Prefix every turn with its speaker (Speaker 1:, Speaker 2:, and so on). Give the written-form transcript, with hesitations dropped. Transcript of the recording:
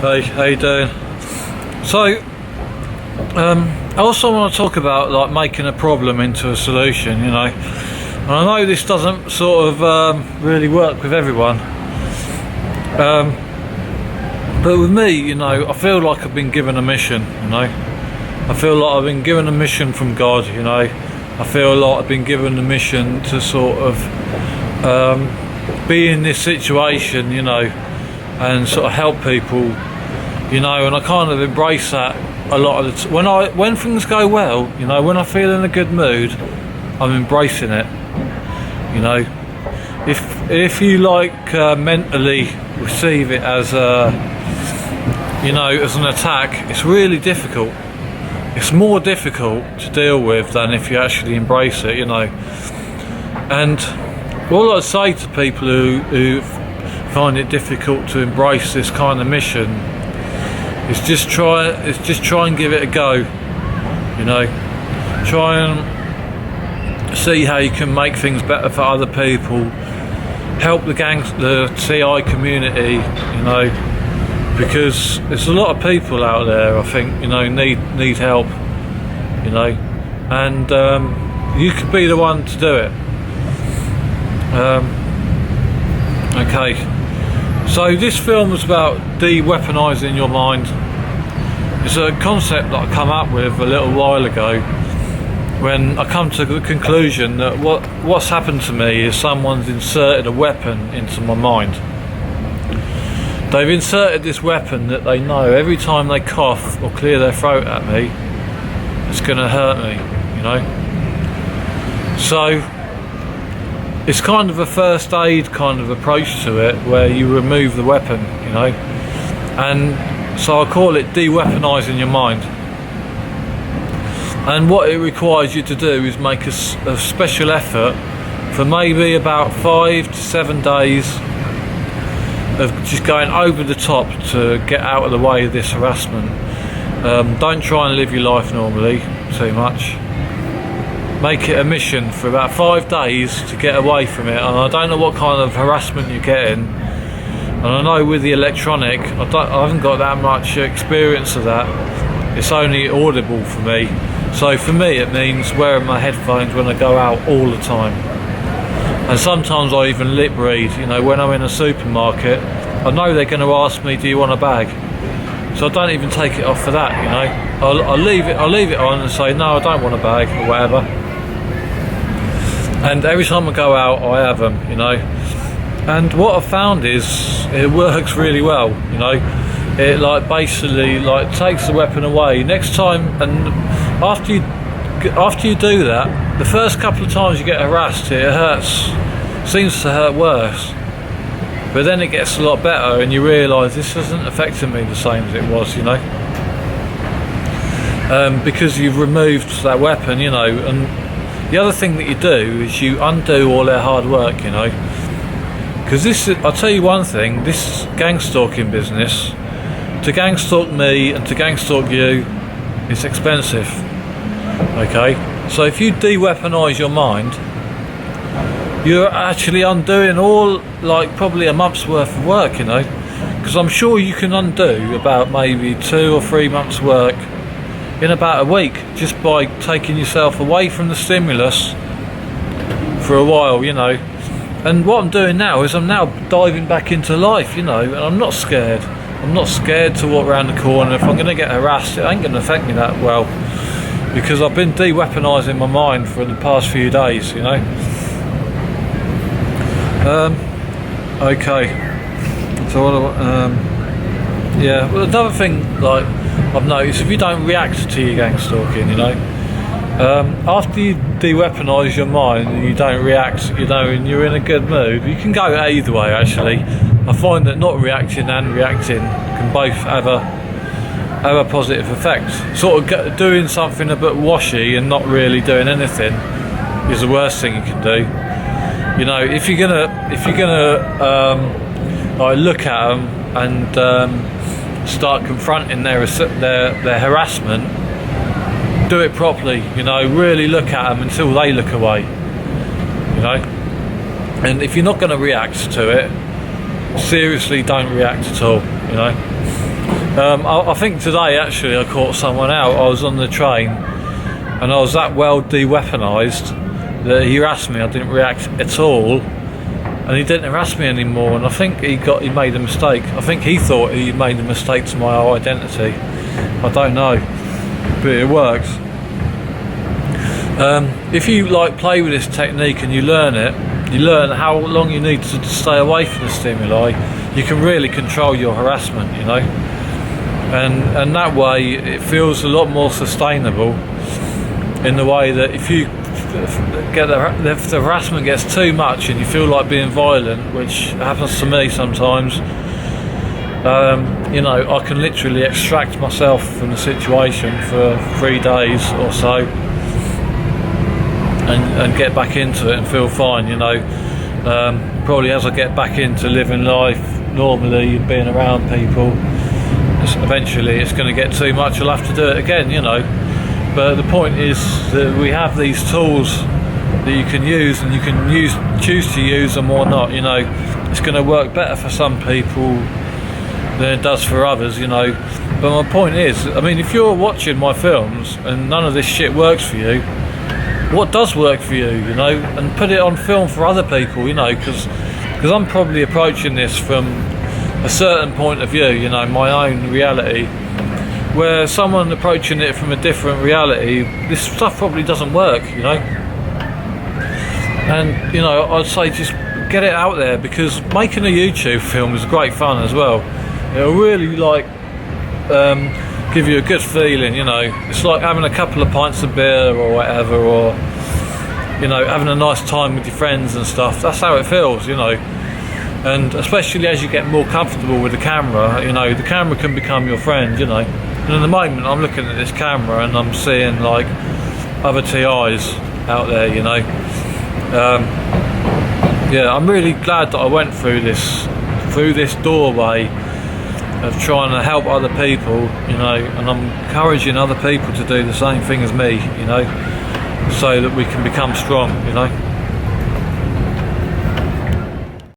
Speaker 1: Hey, how you doing? So, I also want to talk about like making a problem into a solution, you know. And I know this doesn't sort of really work with everyone, but with me, you know, I feel like I've been given a mission, you know. I feel like I've been given a mission from God, you know. I feel like I've been given a mission to sort of be in this situation, you know, and sort of help people, you know. And I kind of embrace that a lot of the when things go well, you know, when I feel in a good mood, I'm embracing it, you know. If you like mentally receive it as a, you know, as an attack, it's really difficult. It's more difficult to deal with than if you actually embrace it, you know. And all I say to people who find it difficult to embrace this kind of mission is just try and give it a go, you know. Try and see how you can make things better for other people, help the TI community, you know, because there's a lot of people out there, I think, you know, need help, you know, and you could be the one to do it. Okay, so this film is about de-weaponizing your mind. It's a concept that I come up with a little while ago when I come to the conclusion that what's happened to me is someone's inserted a weapon into my mind. They've inserted this weapon that they know every time they cough or clear their throat at me, it's going to hurt me, you know. So it's kind of a first aid kind of approach to it, where you remove the weapon, you know. And so I call it de-weaponizing your mind. And what it requires you to do is make a special effort for maybe about 5 to 7 days of just going over the top to get out of the way of this harassment. Don't try and live your life normally too much. Make it a mission for about 5 days to get away from it. And I don't know what kind of harassment you're getting, and I know with the electronic, I haven't got that much experience of that. It's only audible for me. So for me it means wearing my headphones when I go out all the time. And sometimes I even lip read, you know, when I'm in a supermarket. I know they're going to ask me, do you want a bag? So I don't even take it off for that, you know. I'll leave it on and say, no, I don't want a bag, or whatever. And every time I go out, I have them, you know. And what I've found is it works really well, you know. It like basically like takes the weapon away. Next time, and after you do that, the first couple of times you get harassed, it hurts, seems to hurt worse. But then it gets a lot better, and you realise this isn't affecting me the same as it was, you know. Because you've removed that weapon, you know. And the other thing that you do is you undo all their hard work, you know. Because I'll tell you one thing, this gang stalking business, to gang stalk me and to gang stalk you, it's expensive. Okay, so if you de-weaponize your mind, you're actually undoing all, like, probably a month's worth of work, you know. Because I'm sure you can undo about maybe 2 or 3 months work in about a week, just by taking yourself away from the stimulus for a while, you know. And what I'm doing now is I'm now diving back into life, you know, and I'm not scared. I'm not scared to walk around the corner. If I'm going to get harassed, it ain't going to affect me that well, because I've been de-weaponizing my mind for the past few days, you know. Okay. So yeah. Well, another thing, like, I've noticed, if you don't react to your gang stalking, you know, after you de-weaponize your mind and you don't react, you know, and you're in a good mood, you can go either way, actually. I find that not reacting and reacting can both have a positive effect. Sort of doing something a bit washy and not really doing anything is the worst thing you can do. You know, if you're gonna like look at them and start confronting their harassment, do it properly, you know. Really look at them until they look away, you know. And if you're not going to react to it, seriously, don't react at all, you know. I think today actually I caught someone out. I was on the train and I was that well de-weaponized that he harassed me. I didn't react at all, and he didn't harass me anymore. And I think he made a mistake. I think he thought he made a mistake to my identity. I don't know, but it works. If you like play with this technique and you learn it, you learn how long you need to stay away from the stimuli. You can really control your harassment, you know, and that way it feels a lot more sustainable. In the way that if you get if the harassment gets too much and you feel like being violent, which happens to me sometimes, you know, I can literally extract myself from the situation for 3 days or so. And get back into it and feel fine, you know. Probably as I get back into living life normally and being around people, eventually it's going to get too much. I'll have to do it again, you know. But the point is that we have these tools that you can use, and you can choose to use them or not. You know, it's going to work better for some people than it does for others, you know. But my point is, I mean, if you're watching my films and none of this shit works for you, what does work for you, you know, and put it on film for other people, you know, because I'm probably approaching this from a certain point of view, you know, my own reality, where someone approaching it from a different reality, this stuff probably doesn't work, you know. And, you know, I'd say just get it out there, because making a YouTube film is great fun as well. It'll really, like, give you a good feeling, you know. It's like having a couple of pints of beer or whatever, or, you know, having a nice time with your friends and stuff. That's how it feels, you know. And especially as you get more comfortable with the camera, you know, the camera can become your friend, you know. And at the moment I'm looking at this camera and I'm seeing like other TIs out there, you know. Yeah, I'm really glad that I went through this doorway of trying to help other people, you know, and I'm encouraging other people to do the same thing as me, you know, so that we can become strong, you know.